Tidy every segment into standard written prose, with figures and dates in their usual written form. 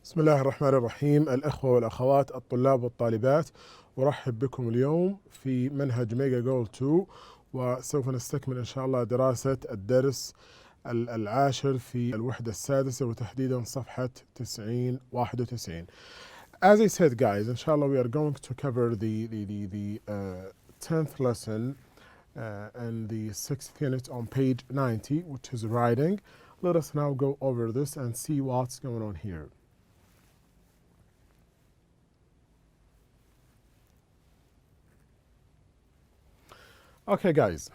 بسم الله الرحمن الرحيم. الأخوة والأخوات الطلاب والطالبات، أرحب بكم اليوم في منهج ميجا جول 2، وسوف نستكمل إن شاء الله دراسة الدرس العاشر في الوحدة السادسة وتحديدا صفحة 91. As I said, guys, inshallah, we are going to cover the 10th lesson and the 6th unit on page 90, which is writing. Let us now go over this and see what's going on here. Okay, guys.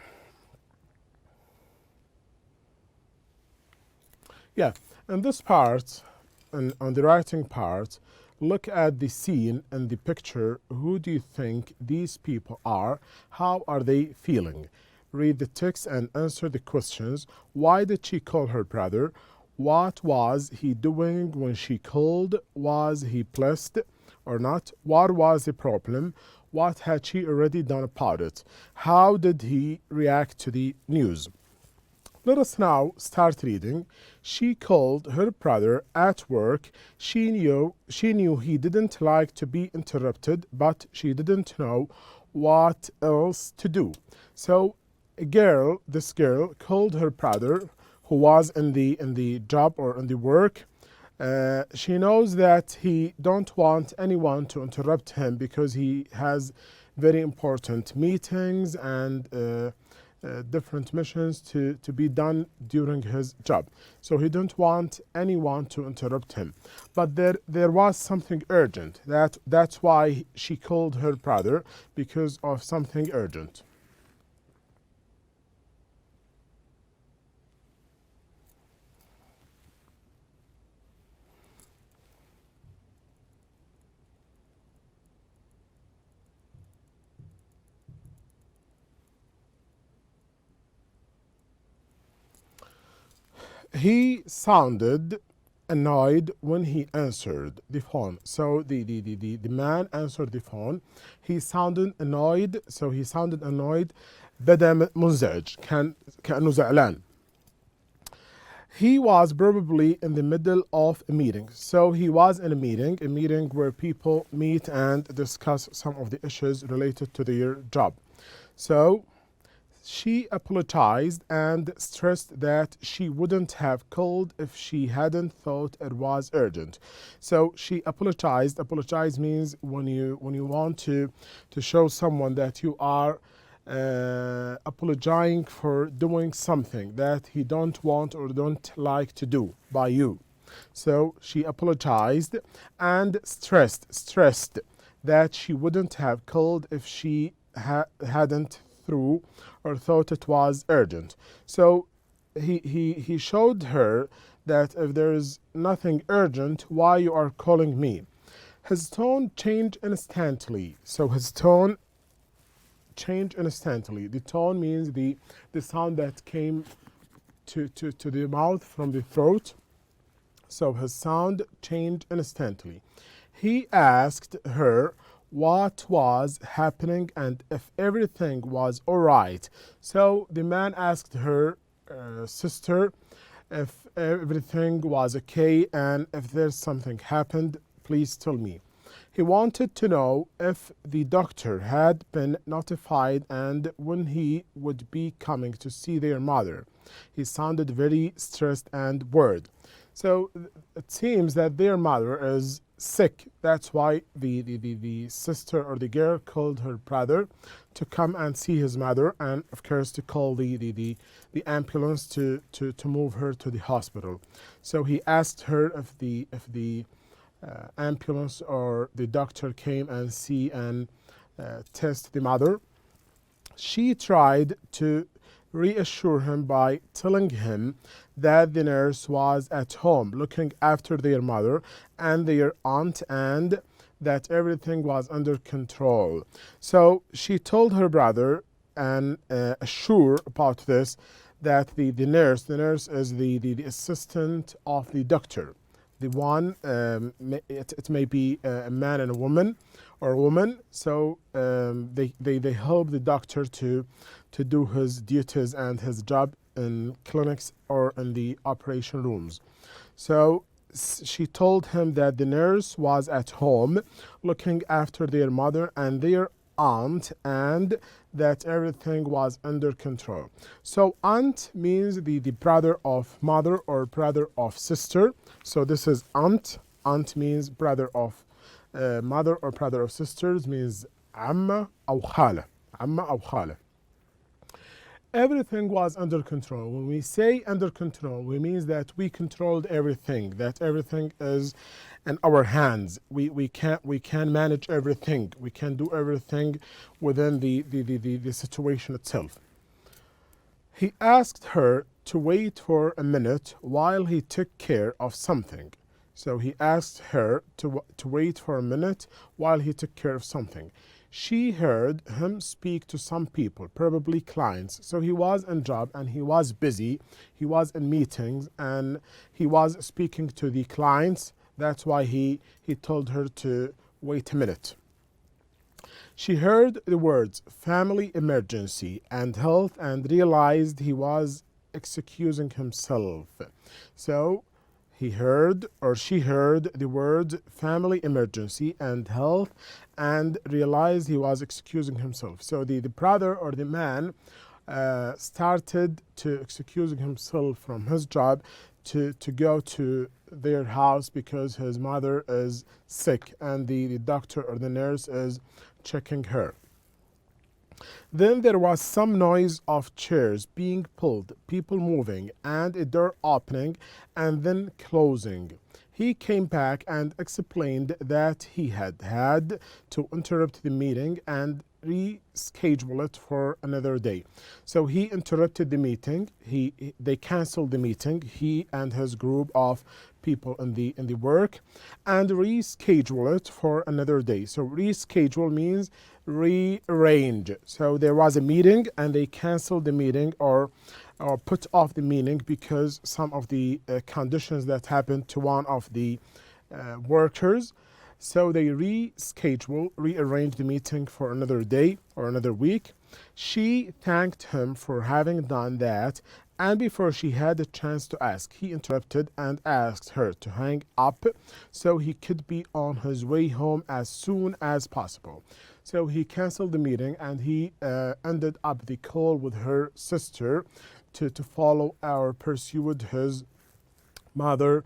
Yeah, in this part, on the writing part, look at the scene and the picture. Who do you think these people are? How are they feeling? Read the text and answer the questions. Why did she call her brother? What was he doing when she called? Was he blessed or not? What was the problem? What had she already done about it? How did he react to the news? Let us now start reading. She called her brother at work. She knew he didn't like to be interrupted, but she didn't know what else to do. So this girl called her brother, who was in the job or in the work. She knows that he don't want anyone to interrupt him because he has very important meetings and different missions to be done during his job. So he don't want anyone to interrupt him. But there was something urgent. That's why she called her brother, because of something urgent. He sounded annoyed when he answered the phone. So the man answered the phone. He sounded annoyed. So he sounded annoyed. بدأ منزعج، كأنه زعلان. He was probably in the middle of a meeting. So he was in a meeting where people meet and discuss some of the issues related to their job. So she apologized and stressed that she wouldn't have called if she hadn't thought it was urgent. So she apologized. Apologize means when you want to show someone that you are apologizing for doing something that he don't want or don't like to do by you. So she apologized and stressed that she wouldn't have called if she hadn't through or thought it was urgent. So he showed her that if there is nothing urgent, why you are calling me? His tone changed instantly. So his tone changed instantly. The tone means the sound that came to the mouth from the throat. So his sound changed instantly. He asked her what was happening and if everything was all right. So the man asked her sister if everything was okay and if there's something happened, please tell me. He wanted to know if the doctor had been notified and when he would be coming to see their mother. He sounded very stressed and worried. So it seems that their mother is sick. That's why the sister or the girl called her brother to come and see his mother, and of course to call the ambulance to move her to the hospital. So he asked her if the ambulance or the doctor came and see and test the mother. She tried to reassure him by telling him that the nurse was at home looking after their mother and their aunt and that everything was under control. So she told her brother and assure about this that the nurse is the assistant of the doctor. The one, it may be a man and a woman or a woman. So they help the doctor to do his duties and his job in clinics or in the operation rooms. So she told him that the nurse was at home looking after their mother and their aunt, and that everything was under control. So aunt means the brother of mother or brother of sister. So this is aunt. Aunt means brother of mother or brother of sisters, means amma أو خالة. Amma أو خالة. Everything was under control. When we say under control, we mean that we controlled everything, that everything is in our hands. We can manage everything. We can do everything within the situation itself. He asked her to wait for a minute while he took care of something. So he asked her to wait for a minute while he took care of something. She heard him speak to some people, probably clients. So he was in job and he was busy. He was in meetings and he was speaking to the clients. That's why he told her to wait a minute. She heard the words family emergency and health and realized he was excusing himself. So he heard or she heard the word family emergency and health and realized he was excusing himself. So the brother or the man started to excusing himself from his job to go to their house because his mother is sick and the doctor or the nurse is checking her. Then there was some noise of chairs being pulled, people moving, and a door opening and then closing. He came back and explained that he had to interrupt the meeting and reschedule it for another day. So he interrupted the meeting. They canceled the meeting, he and his group of people in the work, and reschedule it for another day. So reschedule means rearrange. So there was a meeting and they canceled the meeting or put off the meeting because some of the conditions that happened to one of the workers. So they rearranged the meeting for another day or another week. She thanked him for having done that, and before she had a chance to ask, he interrupted and asked her to hang up so he could be on his way home as soon as possible. So he canceled the meeting and he ended up the call with her sister to follow or pursue his mother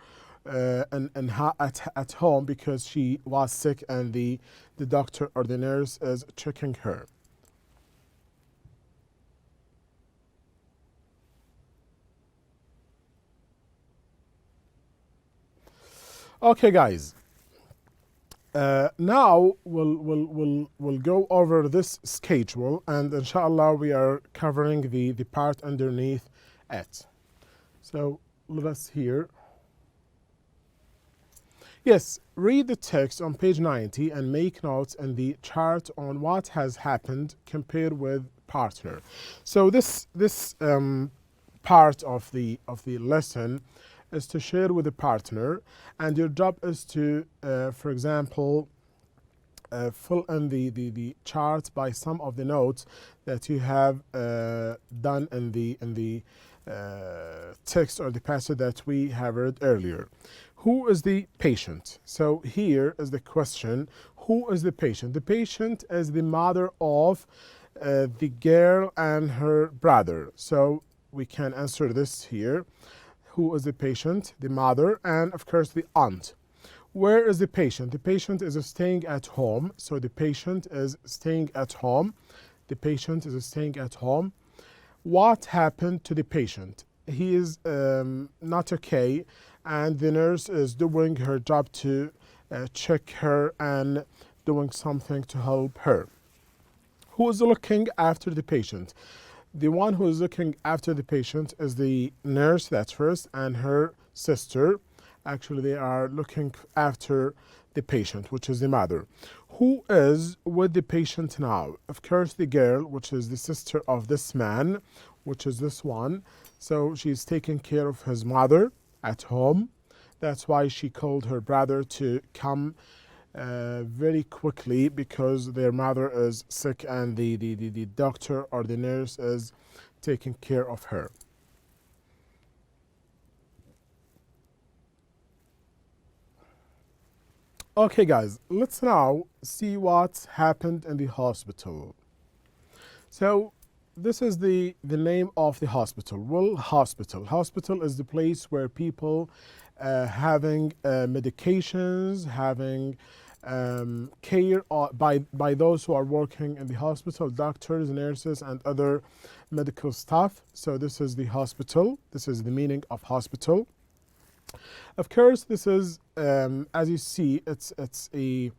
at home because she was sick and the doctor or the nurse is checking her. Okay, guys. Now we'll go over this schedule, and inshallah we are covering the part underneath it. So let us hear. Yes, read the text on page 90 and make notes in the chart on what has happened compared with partner. So this part of the lesson is to share with a partner, and your job is to, for example, fill in the chart by some of the notes that you have done in the text or the passage that we have read earlier. Who is the patient? So here is the question, who is the patient? The patient is the mother of the girl and her brother. So we can answer this here. Who is the patient? The mother, and of course the aunt. Where is the patient? The patient is staying at home. So the patient is staying at home. The patient is staying at home. What happened to the patient? He is not okay, and the nurse is doing her job to check her and doing something to help her. Who is looking after the patient? The one who is looking after the patient is the nurse, that's first, and her sister. Actually, they are looking after the patient, which is the mother. Who is with the patient now? Of course, the girl, which is the sister of this man, which is this one. So she's taking care of his mother at home. That's why she called her brother to come very quickly because their mother is sick and the doctor or the nurse is taking care of her. Okay, guys, let's now see what's happened in the hospital. So this is the name of the hospital. Well, hospital is the place where people having medications, having care by those who are working in the hospital, doctors, nurses, and other medical staff. So this is the hospital. This is the meaning of hospital. Of course, this is as you see, it's a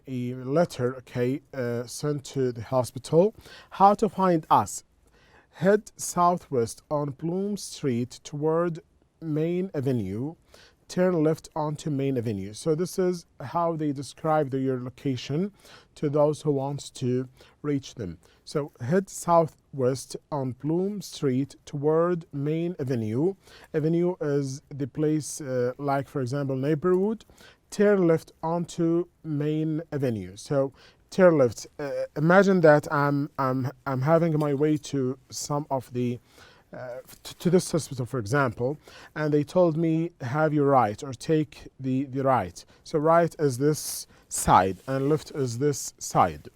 letter, okay, sent to the hospital. How to find us? Head southwest on Bloom Street toward Main Avenue. Turn left onto Main Avenue. So this is how they describe your location to those who wants to reach them. So head southwest on Bloom Street toward Main Avenue. Avenue is the place like, for example, neighborhood. Turn left onto Main Avenue. So turn left. Imagine that I'm having my way to some of the to this hospital, for example, and they told me have your right or take the right. So right is this side and left is this side.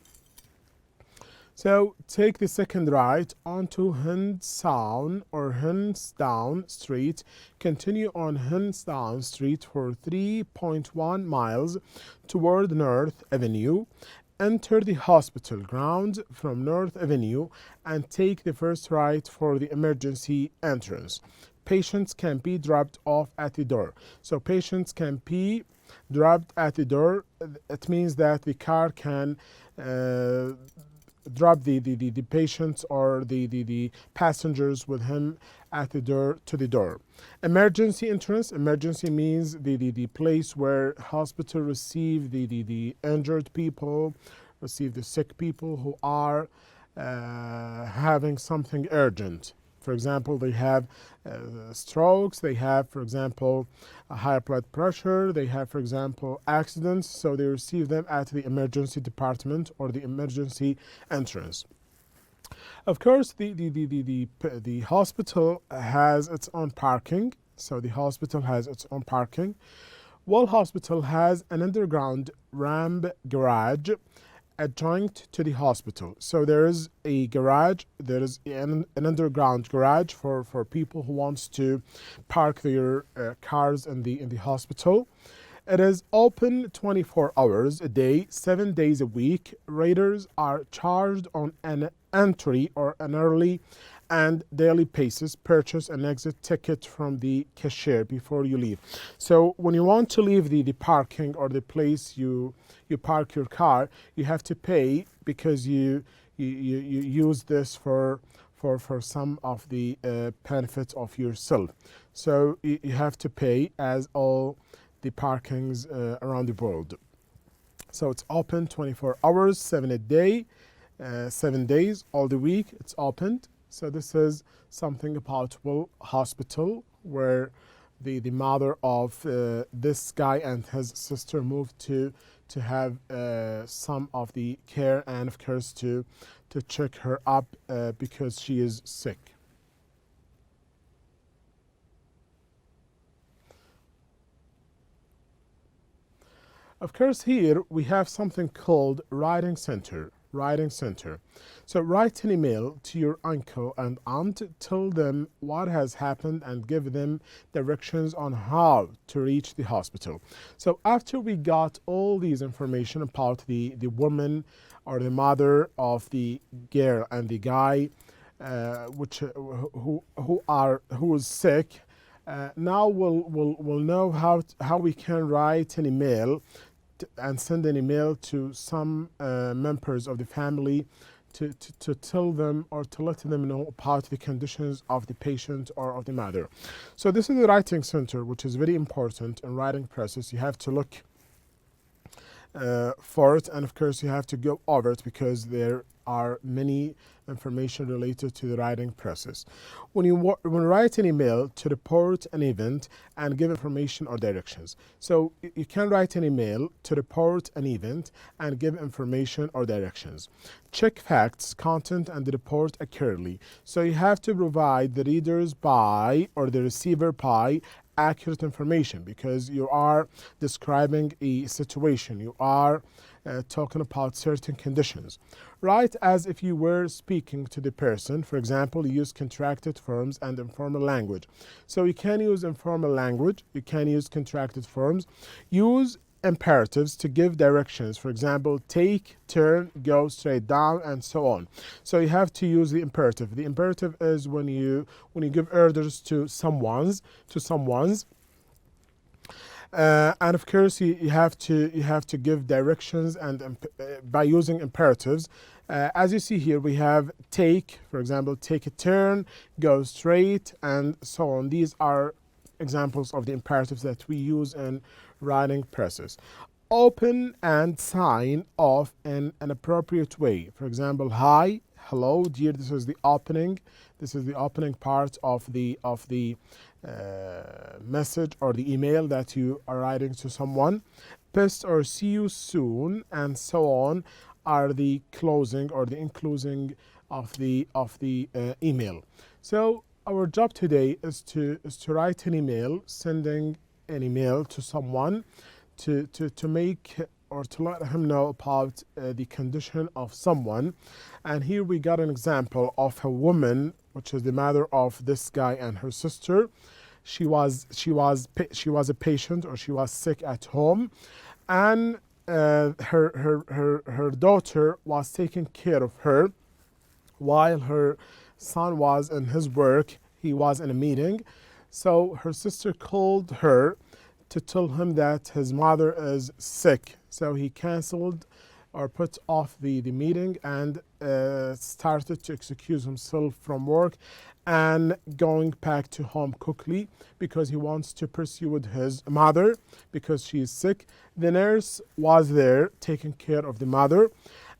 So take the second right onto Hinsdown or Hinsdown Street. Continue on Hinsdown Street for 3.1 miles toward North Avenue. Enter the hospital grounds from North Avenue and take the first right for the emergency entrance. Patients can be dropped off at the door. So patients can be dropped at the door. It means that the car can drop the patients or the passengers with him at the door to the door. Emergency entrance. Emergency means the place where hospital receive the injured people, receive the sick people who are having something urgent. For example, they have strokes, they have, for example, a high blood pressure, they have, for example, accidents, so they receive them at the emergency department or the emergency entrance. Of course, the hospital has its own parking, so the hospital has its own parking. Well, hospital has an underground ramp garage adjoined to the hospital. So there is a garage, there is an underground garage for people who wants to park their cars in the hospital. It is open 24 hours a day, 7 days a week. Raiders are charged on an entry or an early and daily basis. Purchase an exit ticket from the cashier before you leave. So when you want to leave the parking or the place you park your car, you have to pay because you use this for some of the benefits of yourself. So you have to pay as all the parkings around the world. So it's open 24 hours, 7 a day, 7 days, all the week it's opened. So this is something about Will Hospital, where the mother of this guy and his sister moved to have some of the care and of course to check her up because she is sick. Of course, here we have something called writing center. So write an email to your uncle and aunt, tell them what has happened and give them directions on how to reach the hospital. So after we got all these information about the woman or the mother of the girl and the guy who is sick, now we'll know how we can write an email and send an email to some members of the family to tell them or to let them know about the conditions of the patient or of the mother. So this is the writing center, which is very important in writing process. You have to look for it, and of course you have to go over it because there are many information related to the writing process. When you write an email to report an event and give information or directions. So you can write an email to report an event and give information or directions. Check facts, content, and report accurately. So you have to provide the readers by or the receiver by accurate information because you are describing a situation. You are talking about certain conditions. Write as if you were speaking to the person. For example, use contracted forms and informal language. So you can use informal language, you can use contracted forms. Use imperatives to give directions. For example, take, turn, go straight down, and so on. So you have to use the imperative. The imperative is when you give orders to someone's. And of course, you have to give directions and by using imperatives. As you see here, we have take, for example, take a turn, go straight, and so on. These are examples of the imperatives that we use in writing process. Open and sign off in an appropriate way. For example, hi, hello, dear. This is the opening. This is the opening part of the message or the email that you are writing to someone. Peace or see you soon, and so on, are the closing or the including of the email. So our job today is to write an email, sending an email to someone to make or to let him know about the condition of someone. And here we got an example of a woman, which is the mother of this guy and her sister. She was a patient, or she was sick at home, and her daughter was taking care of her while her son was in his work. He was in a meeting. So her sister called her to tell him that his mother is sick. So he canceled or put off the meeting and started to excuse himself from work and going back to home quickly because he wants to pursue with his mother because she is sick. The nurse was there taking care of the mother,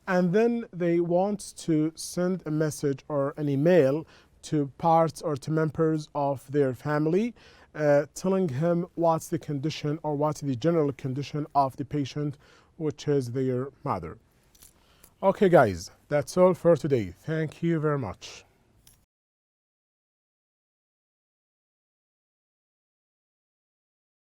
and then they want to send a message or an email to parts or to members of their family, telling him what's the condition or what's the general condition of the patient, which is their mother. Okay guys, that's all for today. Thank you very much.